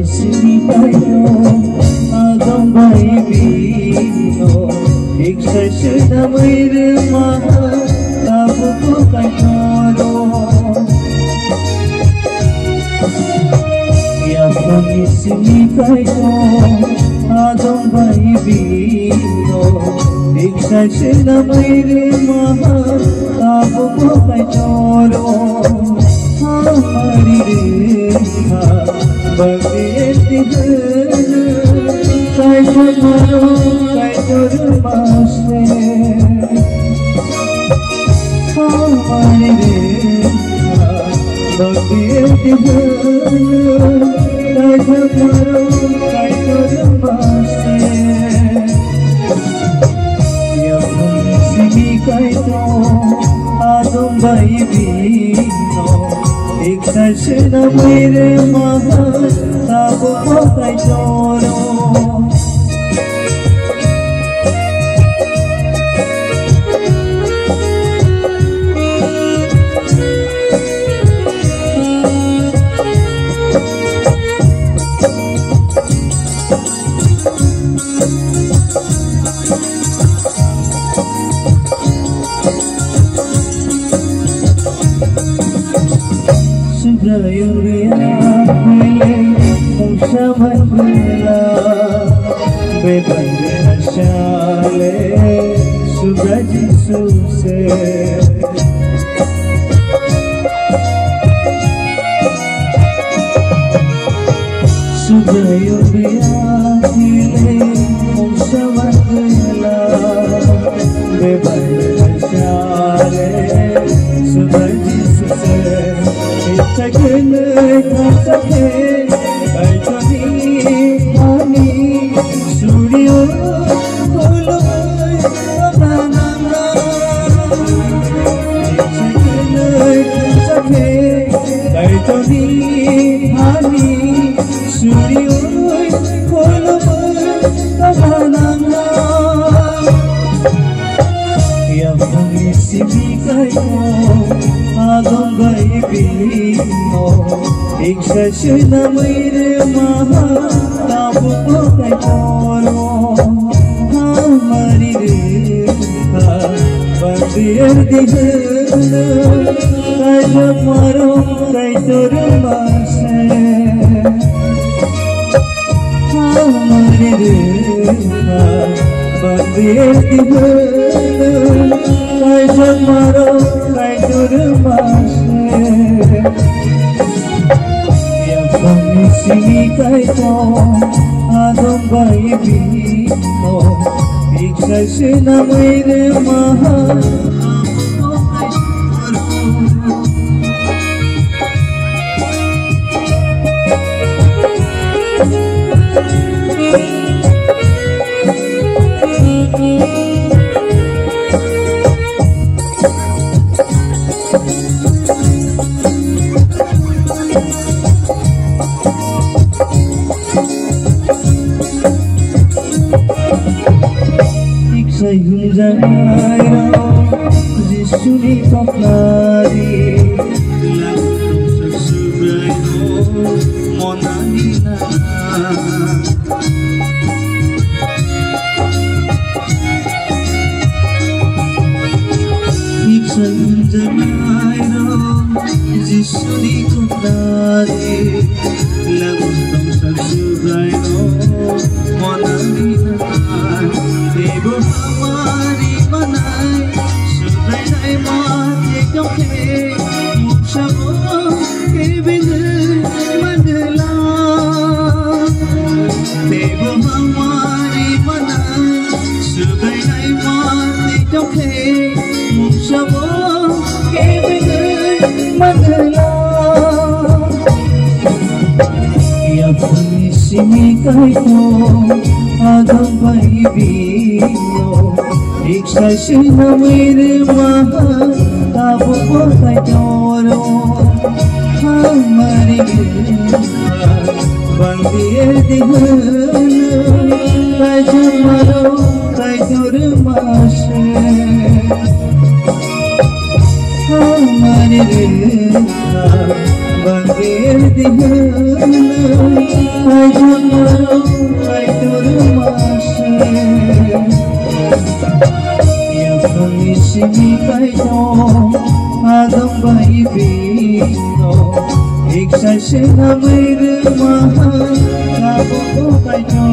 sini kayo agam baibino eksasya na may remaha tapo ko kayo yakami sini kayo agam baibino eksasya na may remaha tapo ko kayo हमारी रेखा बगेती कैसे मरो कैसे मासे हमारी रेखा बगेती कैसे मरो कैसे मासे या मुझे कैसे आदम baibino eksasya na may remaha tapo ko kayo Yung riyakile kung sa Manila Bebay na siyale Suga Jisuse Suga yung riyakile kung sa Manila Bebay na siyale Suga Jisuse Sakne kasake kaitani ani suryo koloi banana sakne kasake kaitani ani suryo koloi banana ya pangisi kayo agam baibino eksasya na may remaha tapo ko kayo hamari rekha bagirdi kayo maro kayo mase hamari rekha bagirdi kayo maro kayo mase yakami sini kayo agam baibino eksasya na may remaha Sayung jangairo Jisuni paklari Lagu sasubraino monanina Sayung jangairo Jisuni paklari Lagu sasubraino monanina Ego hamari manai Subai nai mati kauke Muksamo kebine mandela Ego hamari manai Subai nai mati kauke Muksamo kebine mandela Ya punisimi kayo agam baibino eksasya na may remaha tapo ko kayo hamari rekha bangirdi kayo maro kayo mase hamari rekha bangirdi दिहनै आइ जमरो आइ तोर मासे याफुनि सिमि काइनो आदम by बिनो एक सासे नामैर माहा लाबो काइनो